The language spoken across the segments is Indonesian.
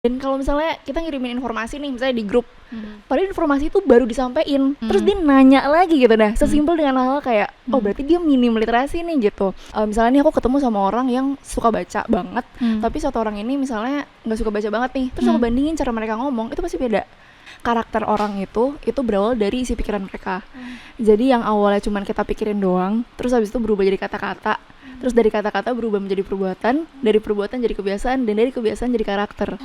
Dan kalau misalnya kita ngirimin informasi nih, misalnya di grup, padahal informasi itu baru disampaikan, terus dia nanya lagi gitu dah, sesimpel dengan hal kayak, oh berarti dia minim literasi nih gitu. Misalnya nih aku ketemu sama orang yang suka baca banget, tapi satu orang ini misalnya nggak suka baca banget nih, terus aku bandingin cara mereka ngomong, itu pasti beda. Karakter orang itu berawal dari isi pikiran mereka. Jadi yang awalnya cuman kita pikirin doang, terus habis itu berubah jadi kata-kata, terus dari kata-kata berubah menjadi perbuatan, dari perbuatan jadi kebiasaan, dan dari kebiasaan jadi karakter.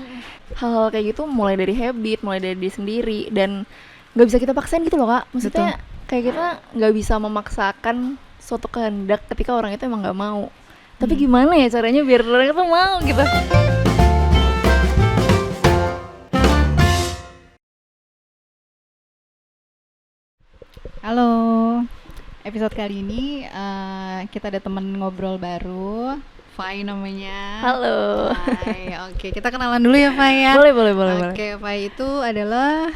Hal-hal kayak gitu mulai dari habit, mulai dari diri sendiri, dan nggak bisa kita paksain gitu loh Kak. Maksudnya kayak kita nggak bisa memaksakan suatu kehendak ketika orang itu emang nggak mau. Tapi gimana ya caranya biar orang itu mau gitu. Halo, episode kali ini kita ada temen ngobrol baru, Fai namanya. Halo. Fai, oke, kita kenalan dulu ya Fai ya. Boleh. Oke, Fai itu adalah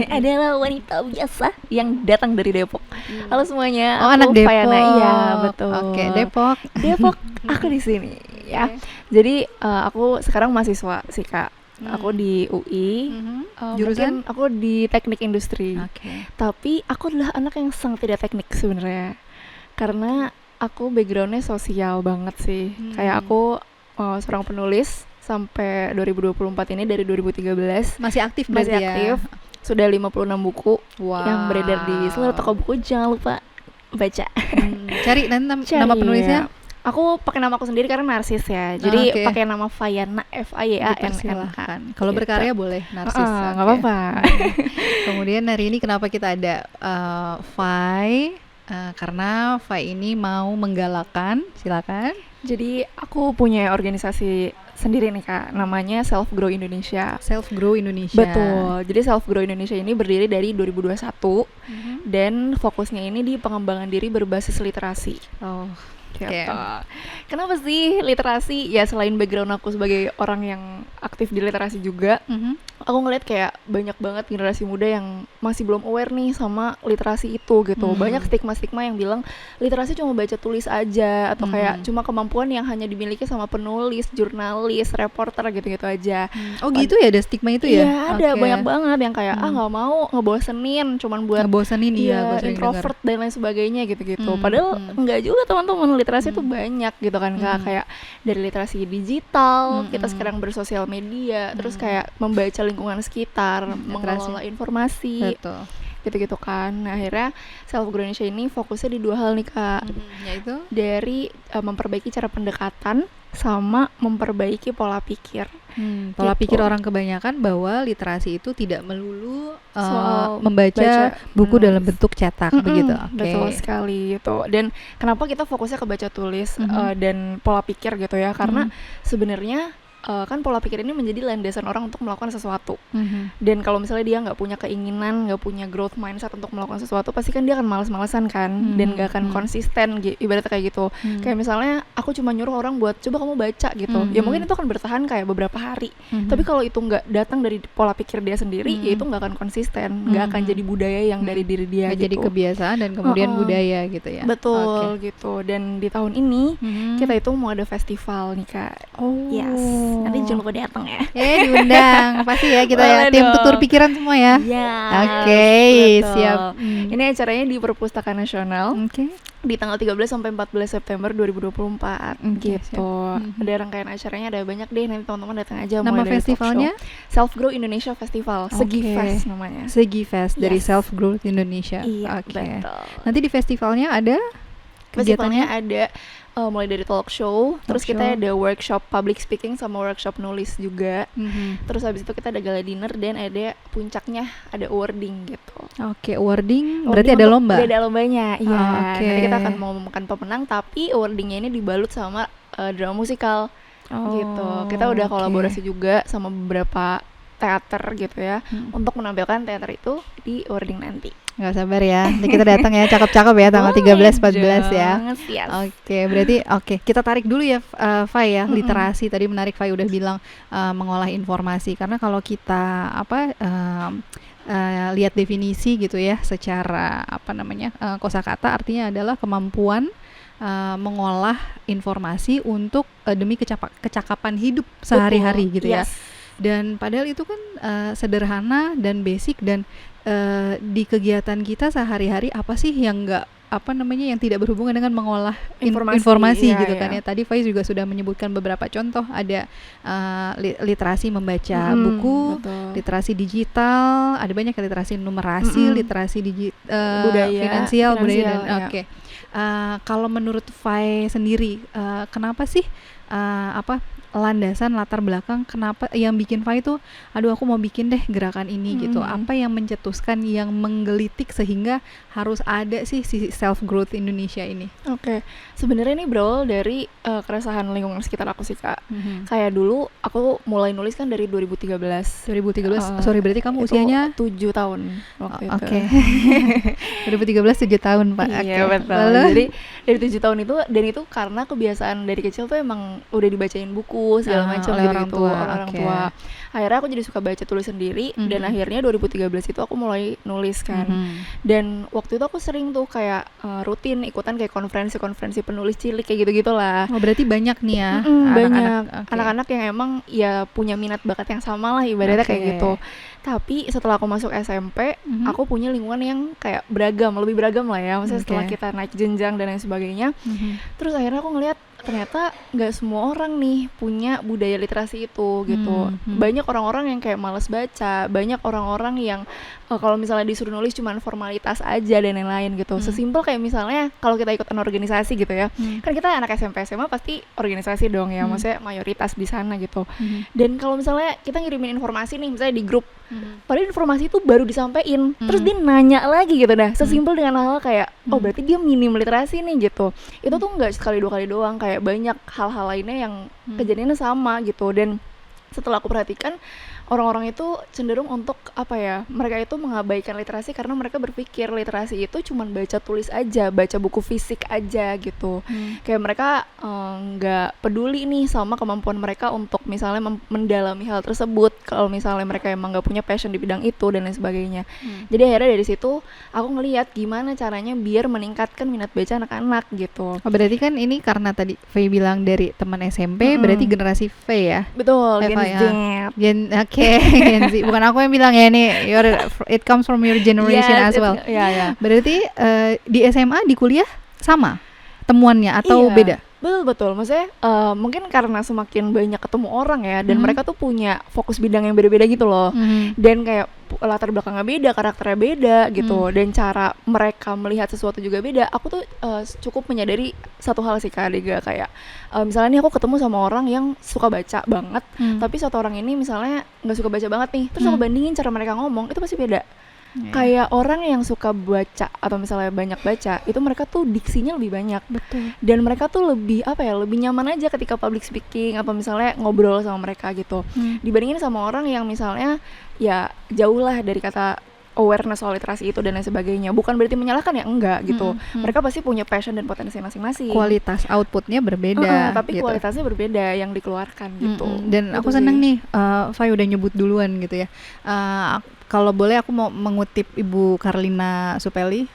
adalah wanita biasa yang datang dari Depok. Halo semuanya. Oh, aku anak Depok. Fayana. Iya, betul. Oke, Depok. Aku di sini ya. Jadi aku sekarang mahasiswa sih Kak. Aku di UI. Jurusan? Mungkin aku di teknik industri. Oke. Tapi aku adalah anak yang sangat tidak teknik sebenarnya. Karena aku backgroundnya sosial banget sih. Kayak aku seorang penulis sampai 2024 ini, dari 2013 Masih aktif masih berarti aktif. ya? Sudah 56 buku Wow. yang beredar di seluruh toko buku. Jangan lupa baca. Cari nanti nama penulisnya. Aku pakai nama aku sendiri karena narsis ya. Jadi Oke. pakai nama Fayana, Fayann. Dipersilahkan. Kalau Gitu. berkarya boleh narsis. Nggak oke. apa-apa. Kemudian hari ini kenapa kita ada Fai? Karena Fai ini mau menggalakkan, silakan. Jadi aku punya organisasi sendiri nih Kak, namanya Self Grow Indonesia. Self Grow Indonesia. Betul. Jadi Self Grow Indonesia ini berdiri dari 2021 dan fokusnya ini di pengembangan diri berbasis literasi. Oh, Gitu. Oke. Kenapa sih literasi? Ya selain background aku sebagai orang yang aktif di literasi juga, aku ngeliat kayak banyak banget generasi muda yang masih belum aware nih sama literasi itu gitu. Banyak stigma-stigma yang bilang literasi cuma baca tulis aja, atau kayak cuma kemampuan yang hanya dimiliki sama penulis, jurnalis, reporter gitu-gitu aja. Oh gitu ya, ada stigma itu ya? Iya, ada Oke. banyak banget yang kayak nggak mau, ngebosenin, cuman buat Ngebosenin, iya, gue sering introvert dan lain sebagainya gitu-gitu. Padahal enggak juga teman-teman, literasi itu banyak gitu kan Kak. Kayak dari literasi digital, kita sekarang bersosial media, terus kayak membaca lingkungan sekitar, mengelola informasi, Betul. gitu-gitu kan. Nah, akhirnya Self Grow Indonesia ini fokusnya di dua hal nih Kak. Yaitu? Dari memperbaiki cara pendekatan sama memperbaiki pola pikir. Pola Gitu. pikir orang kebanyakan bahwa literasi itu tidak melulu Soal membaca baca, buku menulis. dalam bentuk cetak begitu. Oke. Betul sekali gitu. Dan kenapa kita fokusnya ke baca tulis dan pola pikir gitu ya? Karena sebenarnya kan pola pikir ini menjadi landasan orang untuk melakukan sesuatu. Dan kalau misalnya dia nggak punya keinginan, nggak punya growth mindset untuk melakukan sesuatu, pasti kan dia akan malas-malasan kan, dan nggak akan konsisten, ibaratnya kayak gitu. Kayak misalnya aku cuma nyuruh orang buat coba kamu baca gitu, ya mungkin itu akan bertahan kayak beberapa hari. Tapi kalau itu nggak datang dari pola pikir dia sendiri, ya itu nggak akan konsisten, nggak akan jadi budaya yang dari diri dia. Nggak jadi gitu. kebiasaan dan kemudian budaya gitu ya. Betul Oke. gitu. Dan di tahun ini kita itu mau ada festival nih Kak. Oh. Yes. Nanti jangan lupa datang ya. Diundang pasti ya kita ya, Boleh tim dong. tutur pikiran semua ya. Iya. Oke, siap. Ini acaranya di Perpustakaan Nasional Oke. di tanggal 13 sampai 14 September 2024 Oke, gitu. Ada rangkaian acaranya, ada banyak deh, nanti teman-teman datang aja. Nama mulai dari talk festivalnya? show. Self Grow Indonesia Festival, Segi Oke. Fest namanya. Segi Fest dari Yes. Self Growth Indonesia. Iya, Oke. betul. Nanti di festivalnya ada Festivalnya kegiatannya? ada mulai dari talk show, terus show. kita ada workshop public speaking sama workshop nulis juga. Mhm. Terus habis itu kita ada gala dinner dan ada puncaknya ada awarding gitu. Oke, awarding Awarding berarti ada untuk- lomba. Ada lombanya, iya. Oke. Nanti kita akan mengumumkan pemenang, tapi awardingnya ini dibalut sama drama musikal gitu. Kita udah oke. kolaborasi juga sama beberapa teater gitu ya, untuk menampilkan teater itu di awarding nanti. Nggak sabar ya, nanti kita datang ya, cakep-cakep ya, tanggal 13-14 ya. Yes. Oke, berarti kita tarik dulu ya Fai ya, literasi tadi menarik. Fai udah bilang mengolah informasi, karena kalau kita lihat definisi gitu ya, secara kosakata, artinya adalah kemampuan mengolah informasi untuk demi kecakapan hidup sehari-hari gitu ya. Yes. Dan padahal itu kan sederhana dan basic, dan di kegiatan kita sehari-hari apa sih yang yang tidak berhubungan dengan mengolah informasi iya, gitu kan iya. ya. Tadi Faiz juga sudah menyebutkan beberapa contoh, ada literasi membaca buku, Betul. literasi digital, ada banyak literasi numerasi, literasi Budaya, finansial, budaya dan iya. oke. Kalau menurut Fai sendiri, kenapa sih landasan latar belakang kenapa yang bikin Fai itu aduh aku mau bikin deh gerakan ini gitu, apa yang mencetuskan, yang menggelitik sehingga harus ada sih si self growth Indonesia ini? Oke, sebenarnya ini berawal dari keresahan lingkungan sekitar aku sih Kak. Kayak dulu aku mulai nulis kan dari 2013. 2013, sorry berarti kamu Itu usianya 7 tahun waktu itu. Oke. 2013 7 tahun Pak. Iya Oke. betul. Lalu? Jadi dari 7 tahun itu, dan itu karena kebiasaan dari kecil tuh emang udah dibacain buku segala macam oleh gitu, orang tua, orang oke. tua. Akhirnya aku jadi suka baca tulis sendiri, dan akhirnya 2013 itu aku mulai nulis kan. Dan waktu itu aku sering tuh kayak rutin ikutan kayak konferensi penulis cilik kayak gitu-gitulah. Oh berarti banyak nih ya Banyak oke. anak-anak yang emang ya punya minat bakat yang sama lah ibaratnya kayak Oke. gitu. Tapi setelah aku masuk SMP, aku punya lingkungan yang kayak lebih beragam lah ya. Maksudnya setelah Oke. kita naik jenjang dan lain sebagainya. Terus akhirnya aku ngelihat ternyata nggak semua orang nih punya budaya literasi itu gitu. Banyak orang-orang yang kayak malas baca, banyak orang-orang yang kalau misalnya disuruh nulis cuman formalitas aja dan lain-lain gitu. Sesimpel kayak misalnya kalau kita ikutan organisasi gitu ya, kan kita anak SMP SMA pasti organisasi dong ya, maksudnya mayoritas di sana gitu. Dan kalau misalnya kita ngirimin informasi nih misalnya di grup, padahal informasi itu baru disampaikan, terus dia nanya lagi gitu dah. Sesimpel dengan hal kayak oh berarti dia minim literasi nih gitu. Itu tuh nggak sekali dua kali doang, kayak banyak hal-hal lainnya yang kejadiannya sama gitu. Dan setelah aku perhatikan, orang-orang itu cenderung untuk mereka itu mengabaikan literasi karena mereka berpikir literasi itu cuman baca tulis aja, baca buku fisik aja gitu. Kayak mereka nggak peduli nih sama kemampuan mereka untuk misalnya mendalami hal tersebut kalau misalnya mereka emang nggak punya passion di bidang itu dan lain sebagainya. Jadi akhirnya dari situ aku ngelihat gimana caranya biar meningkatkan minat baca anak-anak gitu. Oh berarti kan ini karena tadi Faye bilang dari teman SMP, berarti generasi Faye ya? Betul, Gen Faye, Z. Oke, Gen Z. Bukan aku yang bilang ya ini, it comes from your generation as well. Iya. Berarti di SMA, di kuliah sama temuannya atau Iya, beda? betul. Maksudnya mungkin karena semakin banyak ketemu orang ya, dan mereka tuh punya fokus bidang yang beda-beda gitu loh. Dan kayak latar belakangnya beda, karakternya beda gitu, dan cara mereka melihat sesuatu juga beda. Aku tuh cukup menyadari satu hal sih Kak Dega, kayak misalnya nih aku ketemu sama orang yang suka baca banget, tapi satu orang ini misalnya nggak suka baca banget nih, terus aku bandingin cara mereka ngomong, itu pasti beda. Kayak orang yang suka baca atau misalnya banyak baca, itu mereka tuh diksinya lebih banyak. Betul. Dan mereka tuh lebih lebih nyaman aja ketika public speaking atau misalnya ngobrol sama mereka gitu. Dibandingin sama orang yang misalnya ya jauh lah dari kata awareness soal literasi itu dan lain sebagainya. Bukan berarti menyalahkan ya, enggak gitu. Mereka pasti punya passion dan potensi masing-masing. Kualitas outputnya berbeda. Tapi gitu. kualitasnya berbeda yang dikeluarkan gitu. Dan gitu aku seneng nih, Fai udah nyebut duluan gitu ya. Kalau boleh aku mau mengutip Ibu Karlina Supeli,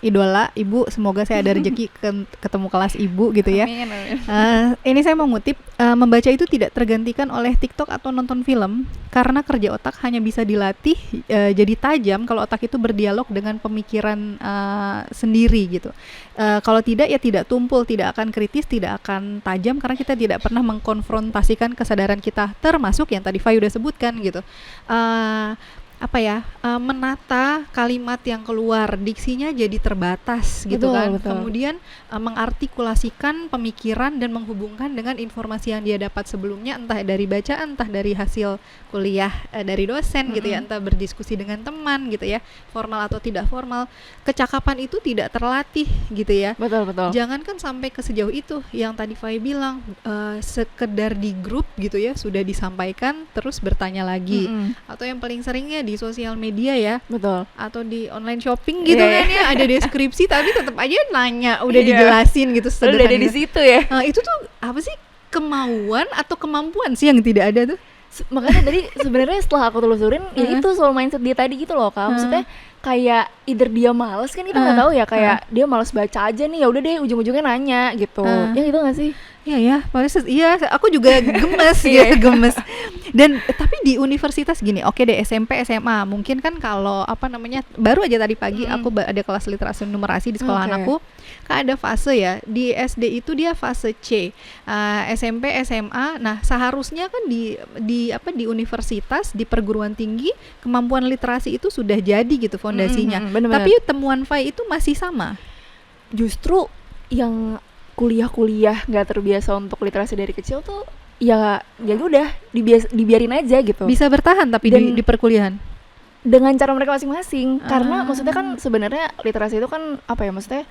idola Ibu, semoga saya ada rezeki ketemu kelas Ibu gitu ya. Amin. Ini saya mau ngutip, membaca itu tidak tergantikan oleh TikTok atau nonton film, karena kerja otak hanya bisa dilatih jadi tajam kalau otak itu berdialog dengan pemikiran sendiri gitu. Kalau tidak ya tidak tumpul, tidak akan kritis, tidak akan tajam, karena kita tidak pernah mengkonfrontasikan kesadaran kita, termasuk yang tadi Fai udah sebutkan gitu. Menata kalimat yang keluar, diksinya jadi terbatas gitu kan. Betul. Kemudian mengartikulasikan pemikiran dan menghubungkan dengan informasi yang dia dapat sebelumnya, entah dari bacaan, entah dari hasil kuliah dari dosen gitu ya, entah berdiskusi dengan teman gitu ya, formal atau tidak formal. Kecakapan itu tidak terlatih gitu ya. Betul. Jangankan sampai ke sejauh itu, yang tadi Fai bilang, sekedar di grup gitu ya sudah disampaikan terus bertanya lagi, atau yang paling seringnya di sosial media ya, Betul. atau di online shopping gitu kan ya, ada deskripsi tapi tetap aja nanya, udah Iya. dijelasin gitu Udah ada di situ ya. Itu tuh apa sih, kemauan atau kemampuan sih yang tidak ada tuh? Makanya tadi sebenarnya setelah aku telusurin ya itu soal mindset dia tadi gitu loh Kak. Maksudnya kayak either dia males kan, kita nggak tahu ya, kayak dia males baca aja nih, ya udah deh ujung-ujungnya nanya gitu. Ya gitu nggak sih? Iya ya, iya aku juga gemes Iya. gitu, gemes. Dan tapi di universitas gini, oke deh SMP, SMA, mungkin kan kalau apa namanya, baru aja tadi pagi aku ada kelas literasi numerasi di sekolahan Oke. aku. Kan ada fase ya, di SD itu dia fase C, SMP, SMA. Nah, seharusnya kan di universitas, di perguruan tinggi, kemampuan literasi itu sudah jadi gitu fondasinya. Bener-bener. Tapi temuan Fai itu masih sama. Justru yang kuliah nggak terbiasa untuk literasi dari kecil tuh ya udah dibiarin aja gitu. Bisa bertahan tapi Dan di perkuliahan. Dengan cara mereka masing-masing. Karena Ah. maksudnya kan sebenarnya literasi itu kan apa ya, maksudnya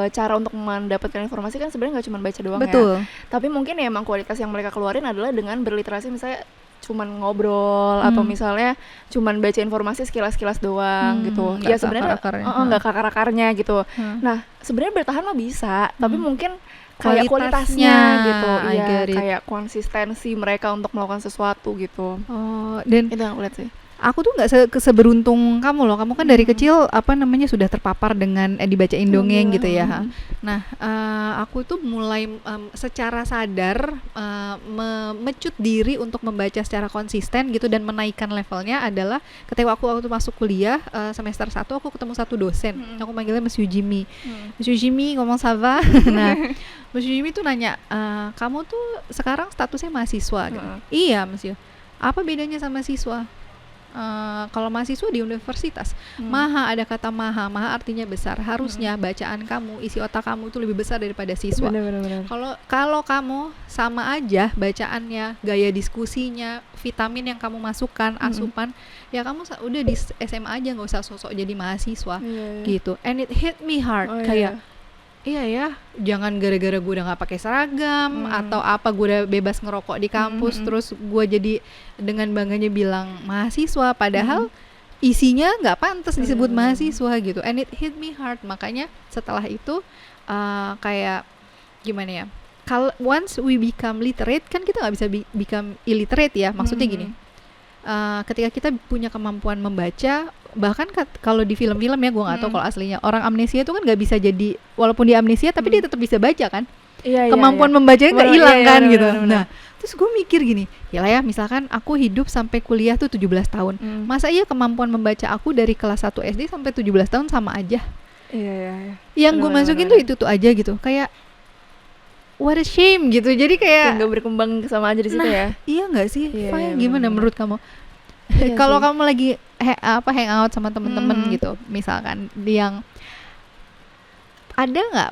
cara untuk mendapatkan informasi kan sebenarnya nggak cuma baca doang ya. Betul. Tapi mungkin ya emang kualitas yang mereka keluarin adalah dengan berliterasi, misalnya cuman ngobrol atau misalnya cuman baca informasi sekilas-sekilas doang gitu. Nggak Ya sebenarnya akar-akarnya. nggak akar-akarnya gitu. Nah, sebenarnya bertahan mah bisa, tapi mungkin kayak kualitasnya gitu. I Iya, get it. kayak konsistensi mereka untuk melakukan sesuatu gitu. Oh, dan Itu yang aku lihat sih. aku tuh nggak seberuntung kamu loh. Kamu kan dari kecil apa namanya sudah terpapar dengan dibacain dongeng gitu ya. Nah, aku tuh mulai secara sadar memecut diri untuk membaca secara konsisten gitu dan menaikkan levelnya adalah ketika aku waktu masuk kuliah semester 1 aku ketemu satu dosen. Aku manggilnya Monsieur Jimmy. Monsieur Jimmy ngomong Sava. Nah, Monsieur Jimmy tuh nanya, kamu tuh sekarang statusnya mahasiswa gitu. Iya, Monsieur. Apa bedanya sama siswa? Kalau mahasiswa di universitas, maha, ada kata maha artinya besar. Harusnya bacaan kamu, isi otak kamu itu lebih besar daripada siswa. Bener. Kalau kamu sama aja bacaannya, gaya diskusinya, vitamin yang kamu masukkan, asupan, ya kamu udah di SMA aja, nggak usah sosok jadi mahasiswa gitu. And it hit me hard, kayak iya ya, jangan gara-gara gue udah nggak pakai seragam atau apa, gue udah bebas ngerokok di kampus, terus gue jadi dengan bangganya bilang mahasiswa, padahal isinya nggak pantas disebut mahasiswa gitu. And it hit me hard. Makanya setelah itu kayak gimana ya? Kalau once we become literate, kan kita nggak bisa become illiterate ya. Maksudnya gini, ketika kita punya kemampuan membaca, bahkan kalau di film-film ya, gue nggak tahu kalau aslinya orang amnesia itu kan nggak bisa jadi, walaupun dia amnesia tapi dia tetap bisa baca kan. Kemampuan membacanya nggak hilang kan gitu. Nah, terus gue mikir gini, yalah ya, misalkan aku hidup sampai kuliah tuh 17 tahun, masa iya kemampuan membaca aku dari kelas 1 SD sampai 17 tahun sama aja? Iya. Yang gue masukin tuh itu aja gitu, kayak what a shame gitu. Jadi kayak nggak berkembang sama aja di situ ya. Iya nggak sih? Iya, gimana menurut kamu? Kalau kamu lagi hang out sama temen-temen gitu, misalkan yang ada nggak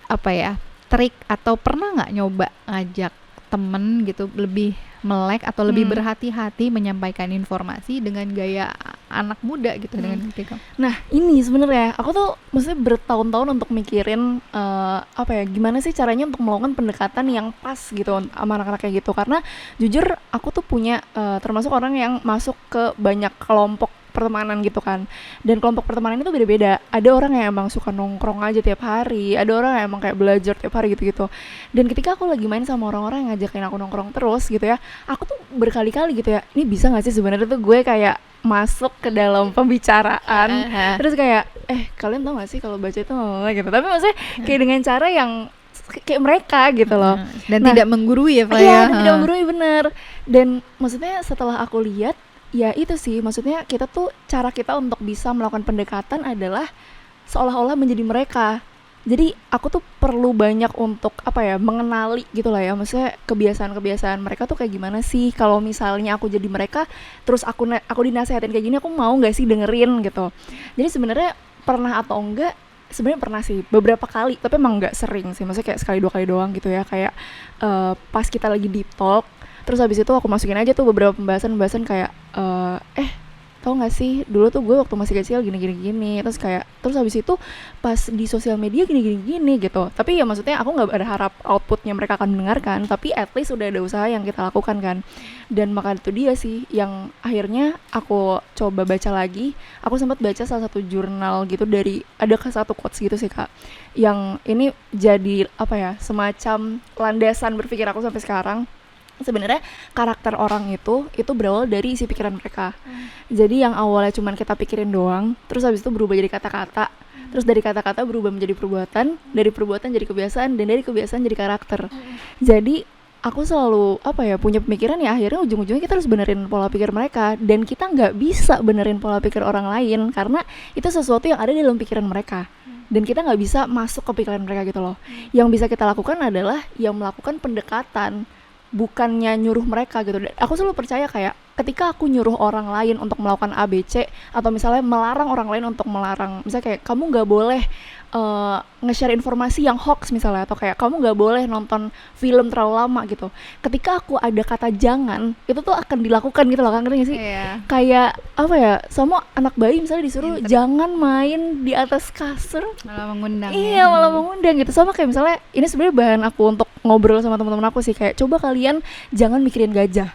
apa ya, trik atau pernah nggak nyoba ngajak temen gitu lebih melek atau lebih berhati-hati menyampaikan informasi dengan gaya anak muda gitu dengan ketika. Nah, ini sebenarnya aku tuh maksudnya bertahun-tahun untuk mikirin apa ya, gimana sih caranya untuk melakukan pendekatan yang pas gitu sama anak-anak kayak gitu. Karena jujur aku tuh punya termasuk orang yang masuk ke banyak kelompok pertemanan gitu kan. Dan kelompok pertemanan itu beda-beda. Ada orang yang emang suka nongkrong aja tiap hari, ada orang yang emang kayak belajar tiap hari gitu-gitu. Dan ketika aku lagi main sama orang-orang yang ngajakin aku nongkrong terus gitu ya, aku tuh berkali-kali gitu ya, ini bisa gak sih sebenarnya tuh gue kayak masuk ke dalam pembicaraan, terus kayak kalian tau gak sih kalau baca itu gitu. Tapi maksudnya kayak dengan cara yang kayak mereka gitu loh. Dan tidak menggurui ya, Pak ya. Tidak menggurui, bener. Dan maksudnya setelah aku lihat, ya itu sih, maksudnya kita tuh cara kita untuk bisa melakukan pendekatan adalah seolah-olah menjadi mereka. Jadi aku tuh perlu banyak untuk apa ya, mengenali gitu lah ya, maksudnya kebiasaan-kebiasaan mereka tuh kayak gimana sih. Kalau misalnya aku jadi mereka, terus aku dinasehatin kayak gini, aku mau nggak sih dengerin gitu. Jadi sebenarnya pernah atau enggak, sebenarnya pernah sih beberapa kali, tapi emang nggak sering sih, maksudnya kayak sekali 2 kali doang gitu ya. Kayak pas kita lagi deep talk, terus habis itu aku masukin aja tuh beberapa pembahasan kayak tau gak sih dulu tuh gue waktu masih kecil gini, terus habis itu pas di sosial media gini gitu. Tapi ya maksudnya aku nggak berharap outputnya mereka akan mendengarkan, tapi at least udah ada usaha yang kita lakukan kan. Dan maka itu dia sih yang akhirnya aku coba baca lagi. Aku sempat baca salah satu jurnal gitu, dari ada satu quotes gitu sih Kak, yang ini jadi apa ya, semacam landasan berpikir aku sampai sekarang. sebenarnya karakter orang itu berawal dari isi pikiran mereka. Jadi yang awalnya cuman kita pikirin doang, terus habis itu berubah jadi kata-kata, terus dari kata-kata berubah menjadi perbuatan, dari perbuatan jadi kebiasaan, dan dari kebiasaan jadi karakter. Jadi aku selalu punya pemikiran ya akhirnya ujung-ujungnya kita harus benerin pola pikir mereka, dan kita nggak bisa benerin pola pikir orang lain karena itu sesuatu yang ada di dalam pikiran mereka. Dan kita nggak bisa masuk ke pikiran mereka gitu loh. Yang bisa kita lakukan adalah yang melakukan pendekatan, bukannya nyuruh mereka gitu. Dan aku selalu percaya kayak ketika aku nyuruh orang lain untuk melakukan ABC, atau misalnya melarang orang lain untuk melarang, misalnya kayak kamu nggak boleh nge-share informasi yang hoax misalnya, atau kayak kamu nggak boleh nonton film terlalu lama gitu. Ketika aku ada kata jangan, itu tuh akan dilakukan gitu loh, kan ngerti gak sih? Kayak sama anak bayi misalnya disuruh jangan main di atas kasur, malah mengundang. Malah mengundang gitu. Sama kayak misalnya ini sebenarnya bahan aku untuk ngobrol sama teman-teman aku sih, kayak coba kalian jangan mikirin gajah.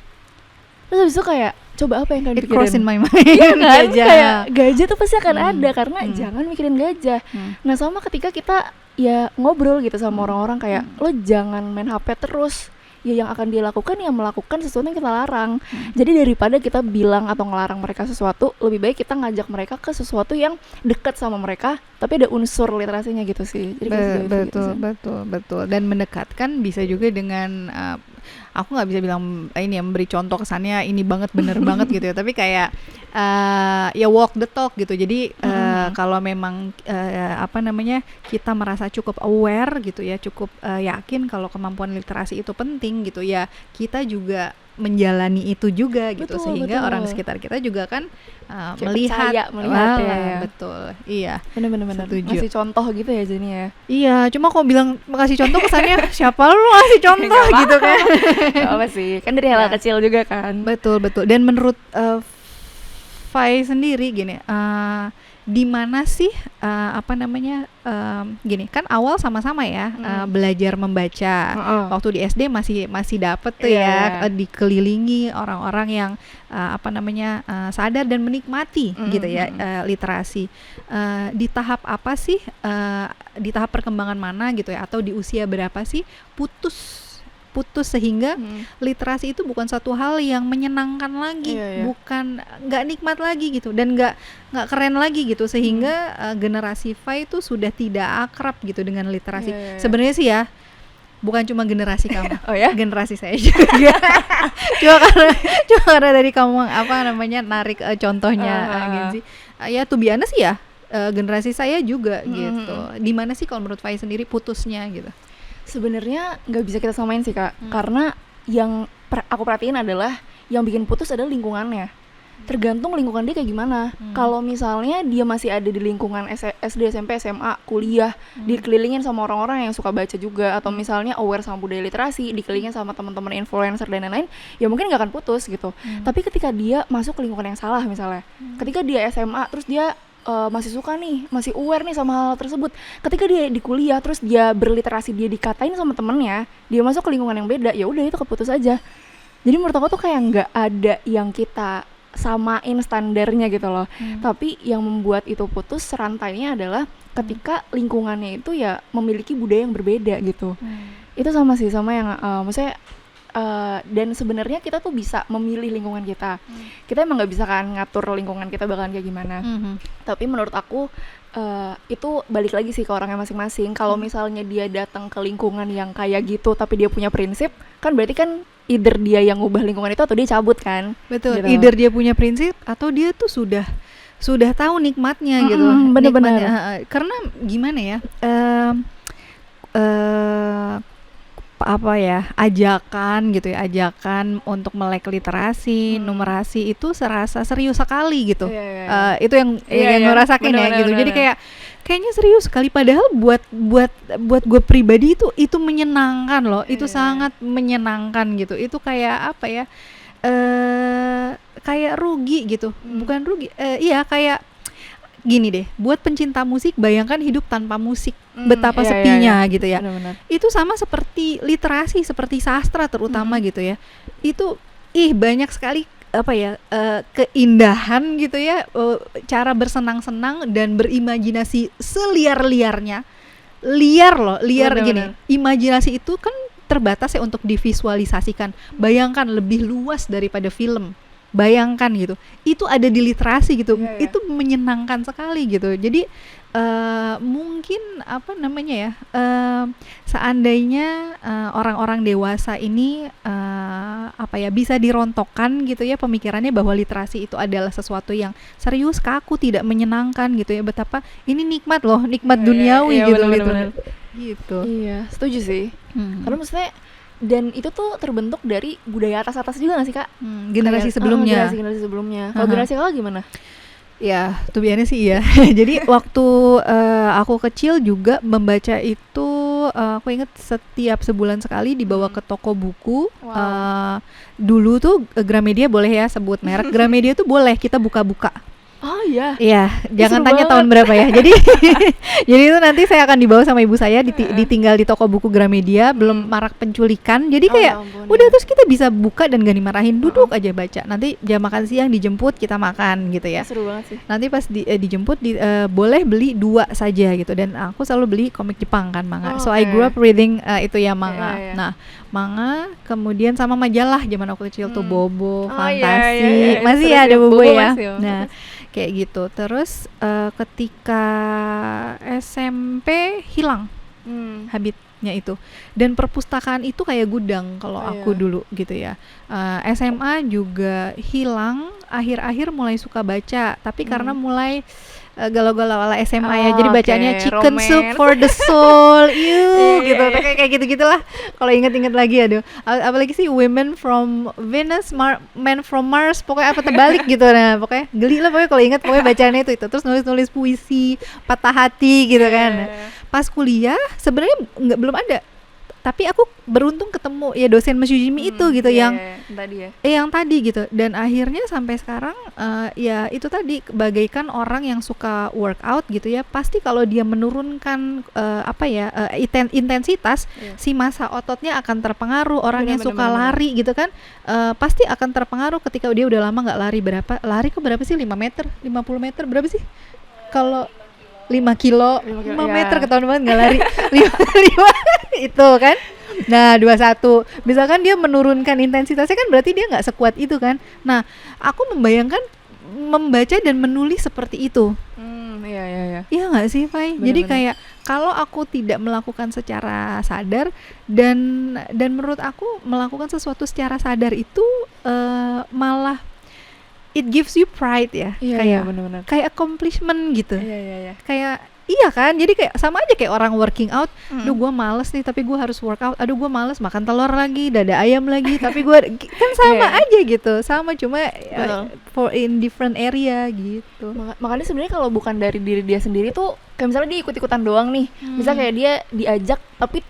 Terus habis itu kayak coba apa yang kalian pikirin? It cross in my mind. Iya kan? Gajah. Kayak gajah tuh pasti akan ada karena jangan mikirin gajah. Nah sama ketika kita ya ngobrol gitu sama orang-orang kayak lo jangan main HP terus, ya yang akan dia lakukan ya melakukan sesuatu yang kita larang. Jadi daripada kita bilang atau ngelarang mereka sesuatu, lebih baik kita ngajak mereka ke sesuatu yang dekat sama mereka tapi ada unsur literasinya gitu sih. Jadi betul. Dan mendekatkan bisa juga dengan aku nggak bisa bilang ini ya memberi contoh kesannya ini banget bener banget gitu ya, tapi kayak ya walk the talk gitu. Jadi kalau memang kita merasa cukup aware gitu ya, cukup yakin kalau kemampuan literasi itu penting gitu ya, kita juga menjalani itu juga gitu, sehingga orang di sekitar kita juga kan melihat ya. Betul, iya, bener-bener ngasih contoh gitu ya jadinya ya. Iya, cuma kalau bilang kasih contoh kesannya siapa lu ngasih contoh gitu kan. Gak apa sih, kan dari hal kecil juga kan. Betul. Dan menurut Fai sendiri gini, di mana sih gini kan awal sama-sama ya belajar membaca. Waktu di SD masih dapet tuh dikelilingi orang-orang yang sadar dan menikmati gitu ya literasi. Di tahap apa sih, di tahap perkembangan mana gitu ya, atau di usia berapa sih putus sehingga literasi itu bukan satu hal yang menyenangkan lagi, bukan nggak nikmat lagi gitu, dan nggak keren lagi gitu, sehingga generasi Fai itu sudah tidak akrab gitu dengan literasi. Sebenarnya sih ya bukan cuma generasi kamu, generasi saya juga. cuma karena dari kamu narik contohnya gitu sih. Ya to be honest sih ya, generasi saya juga gitu. Di mana sih kalau menurut Fai sendiri putusnya gitu? Sebenarnya nggak bisa kita samain sih Kak, karena yang aku perhatiin adalah yang bikin putus adalah lingkungannya. Tergantung lingkungan dia kayak gimana. Kalau misalnya dia masih ada di lingkungan SD, SMP, SMA, kuliah, dikelilingin sama orang-orang yang suka baca juga, atau misalnya aware sama budaya literasi, dikelilingin sama teman-teman influencer dan lain-lain, ya mungkin nggak akan putus gitu. Tapi ketika dia masuk ke lingkungan yang salah misalnya, ketika dia SMA terus dia masih suka nih, masih aware nih sama hal tersebut, ketika dia di kuliah terus dia berliterasi, dia dikatain sama temennya, dia masuk ke lingkungan yang beda, ya udah itu keputus aja. Jadi menurut aku tuh kayak nggak ada yang kita samain standarnya gitu loh. Tapi yang membuat itu putus serantainya adalah ketika lingkungannya itu ya memiliki budaya yang berbeda gitu. Itu sama sih, sama yang maksudnya dan sebenarnya kita tuh bisa memilih lingkungan kita. Kita emang nggak bisa kan ngatur lingkungan kita bakalan kayak gimana. Tapi menurut aku itu balik lagi sih ke orangnya masing-masing. Kalau misalnya dia datang ke lingkungan yang kayak gitu tapi dia punya prinsip, kan berarti kan either dia yang ngubah lingkungan itu atau dia cabut kan. Betul, gitu. Either dia punya prinsip atau dia tuh sudah tahu nikmatnya gitu. Bener-bener. Karena gimana ya, ajakan untuk melek literasi, numerasi itu serasa serius sekali gitu. Itu yang gue rasain ya gitu. Jadi kayaknya serius sekali, padahal buat gue pribadi itu menyenangkan loh. Itu sangat menyenangkan gitu. Itu kayak kayak rugi gitu. Bukan rugi. Kayak gini deh, buat pencinta musik, bayangkan hidup tanpa musik, betapa sepinya gitu ya. Benar-benar. Itu sama seperti literasi, seperti sastra terutama gitu ya. Itu banyak sekali keindahan gitu ya, cara bersenang-senang dan berimajinasi seliar-liarnya. Liar loh, liar. Benar-benar. Gini, imajinasi itu kan terbatas ya untuk divisualisasikan. Bayangkan lebih luas daripada film. Bayangkan gitu, itu ada di literasi gitu, itu menyenangkan sekali gitu. Jadi mungkin apa namanya ya, seandainya orang-orang dewasa ini apa ya bisa dirontokkan gitu ya pemikirannya bahwa literasi itu adalah sesuatu yang serius, kaku, tidak menyenangkan gitu ya. Betapa ini nikmat loh, nikmat duniawi gitu, bener-bener. Gitu. Iya, setuju sih. Karena maksudnya dan itu tuh terbentuk dari budaya atas-atas juga gak sih Kak? Generasi Kayak, sebelumnya. Generasi sebelumnya. Kalau generasi Kakak gimana? Ya, tuh biasanya sih iya. Jadi waktu aku kecil juga membaca itu, aku inget setiap sebulan sekali dibawa ke toko buku. Dulu tuh Gramedia, boleh ya sebut merek, Gramedia tuh boleh kita buka-buka. Oh iya. Iya, jangan seru tanya banget. tahun berapa ya. Jadi jadi itu nanti saya akan dibawa sama ibu saya ditinggal di toko buku Gramedia, belum marak penculikan. Jadi kayak udah terus kita bisa buka dan gak dimarahin, duduk aja baca. Nanti jam makan siang dijemput, kita makan gitu ya. Seru banget sih. Nanti pas dijemput boleh beli 2 saja gitu, dan aku selalu beli komik Jepang kan, manga. So I grew up reading itu ya manga. Nah, manga kemudian sama majalah zaman aku kecil tuh Bobo, Fantasi. Masih ya ada Bobo ya. Nah, kayak gitu. Terus ketika SMP hilang habitnya itu, dan perpustakaan itu kayak gudang kalau aku dulu gitu ya. SMA juga hilang, akhir-akhir mulai suka baca, tapi karena mulai galau-galau ala SMA ya, jadi bacanya Chicken Soup for the Soul, gitu, kayak gitu-gitulah. Kalau inget-inget lagi, aduh, apalagi sih Women from Venus, Men from Mars, pokoknya apa terbalik gitu, nah pokoknya geli lah pokoknya kalau inget, pokoknya bacaannya itu terus nulis puisi, patah hati gitu kan. Pas kuliah sebenarnya belum ada, tapi aku beruntung ketemu ya dosen Mas Yujimi itu gitu, yang tadi ya. Yang tadi gitu, dan akhirnya sampai sekarang ya itu tadi, bagaikan orang yang suka workout gitu ya, pasti kalau dia menurunkan intensitas, si massa ototnya akan terpengaruh. Orang yang suka lari gitu kan, pasti akan terpengaruh ketika dia udah lama nggak lari. Lari ke berapa sih, 5 meter, 50 meter berapa sih kalau 5 kilo, 5 meter, ketahuan banget nggak lari. 5 itu kan. Nah 21, misalkan dia menurunkan intensitasnya kan berarti dia nggak sekuat itu kan. Nah aku membayangkan membaca dan menulis seperti itu. Iya nggak sih, Fai? Jadi kayak kalau aku tidak melakukan secara sadar, dan menurut aku melakukan sesuatu secara sadar itu malah it gives you pride ya, kayak accomplishment gitu. Kayak iya kan, jadi kayak sama aja kayak orang working out. Duh gue males nih tapi gue harus workout. Aduh gue males makan telur lagi, dada ayam lagi, tapi gue kan sama aja gitu, sama cuma for in different area gitu. Makanya sebenarnya kalau bukan dari diri dia sendiri tuh, kayak misalnya dia ikut-ikutan doang nih, misalnya kayak dia diajak tapi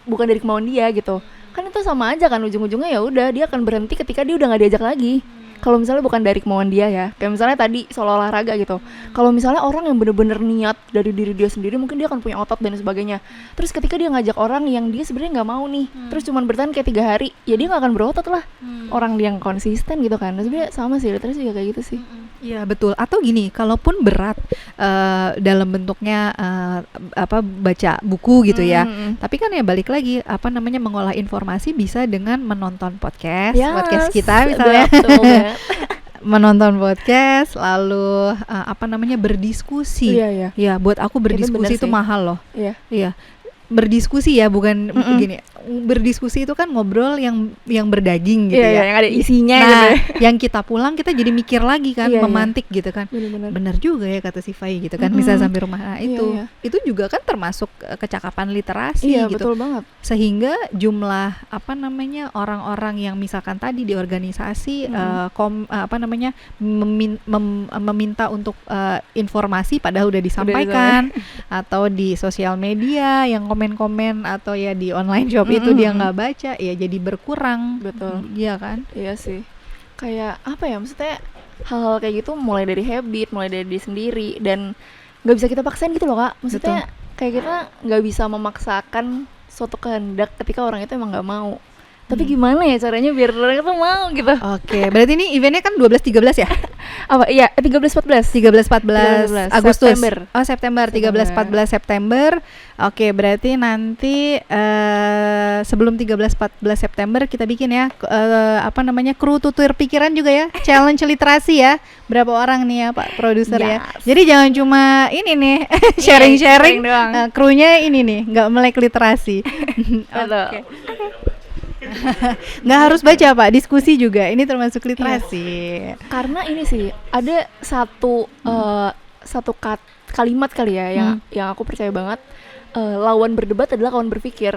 bukan dari kemauan dia gitu, kan itu sama aja kan, ujung-ujungnya ya udah dia akan berhenti ketika dia udah nggak diajak lagi. Kalau misalnya bukan dari kemauan dia ya, kayak misalnya tadi soal olahraga gitu. Kalau misalnya orang yang bener-bener niat dari diri dia sendiri, mungkin dia akan punya otot dan sebagainya. Terus ketika dia ngajak orang yang dia sebenarnya nggak mau nih, terus cuman bertahan kayak 3 hari, ya dia nggak akan berotot lah. Orang yang konsisten gitu kan. Sebenarnya sama sih, literasi juga kayak gitu sih. Iya betul. Atau gini, kalaupun berat dalam bentuknya baca buku gitu ya, tapi kan ya balik lagi, mengolah informasi bisa dengan menonton podcast kita misalnya. Menonton podcast, lalu berdiskusi. Ya, buat aku berdiskusi itu mahal loh. Iya. Berdiskusi ya, bukan gini. Berdiskusi itu kan ngobrol yang berdaging gitu ya, yang ada isinya nah, gitu. Yang kita pulang kita jadi mikir lagi kan, memantik gitu kan. Bener juga ya kata si Fai gitu kan, bisa sampai rumah. Nah, itu juga kan termasuk kecakapan literasi gitu. Betul banget. Sehingga jumlah orang-orang yang misalkan tadi di organisasi meminta untuk informasi padahal udah disampaikan, atau di sosial media yang komen-komen, atau ya di online shop itu dia nggak baca, ya jadi berkurang. Betul. Iya kan? Iya sih. Kayak apa ya, maksudnya hal-hal kayak gitu mulai dari habit, mulai dari diri sendiri, dan nggak bisa kita paksain gitu loh Kak. Maksudnya kayak kita nggak bisa memaksakan suatu kehendak ketika orang itu emang nggak mau. Tapi gimana ya caranya biar orang tuh mau gitu. Oke, berarti ini eventnya kan 12-13 ya? Apa? Iya, 13-14. 13-14 Agustus. September. Oh, September. 13-14 September. Oke, berarti nanti sebelum 13-14 September kita bikin ya kru tutur pikiran juga ya. Challenge literasi ya. Berapa orang nih ya Pak produser ya. Yes. Jadi jangan cuma ini nih sharing sharing-sharing doang. krunya ini nih, nggak melek literasi. Betul. Oke. Nggak harus baca Pak, diskusi juga. Ini termasuk literasi. Karena ini sih ada satu kalimat kali ya yang aku percaya banget, lawan berdebat adalah kawan berpikir.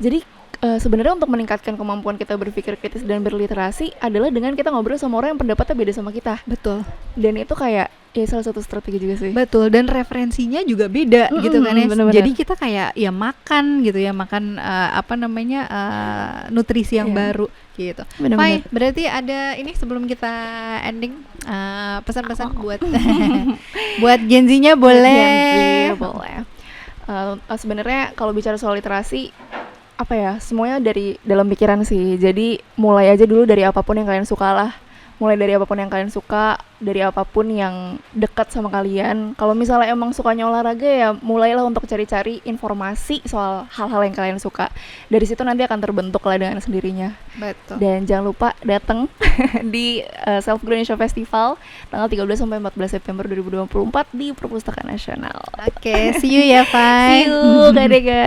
Jadi sebenarnya untuk meningkatkan kemampuan kita berpikir kritis dan berliterasi adalah dengan kita ngobrol sama orang yang pendapatnya beda sama kita. Betul. Dan itu kayak ya salah satu strategi juga sih. Betul, dan referensinya juga beda gitu kan ya. Bener-bener. Jadi kita kayak ya makan gitu ya, makan nutrisi yang baru gitu. Bener-bener. Fine, berarti ada ini sebelum kita ending pesan-pesan buat buat Gen Z-nya boleh. Boleh. Sebenarnya kalau bicara soal literasi apa ya, semuanya dari dalam pikiran sih. Jadi mulai aja dulu dari apapun yang kalian suka lah. Mulai dari apapun yang kalian suka, dari apapun yang dekat sama kalian. Kalau misalnya emang sukanya olahraga ya mulailah untuk cari-cari informasi soal hal-hal yang kalian suka. Dari situ nanti akan terbentuk lah dengan sendirinya. Betul. Dan jangan lupa datang di Self Grow Indonesia Festival tanggal 13 sampai 14 September 2024 di Perpustakaan Nasional. Oke, see you ya, Fine. See you, Kak Dega.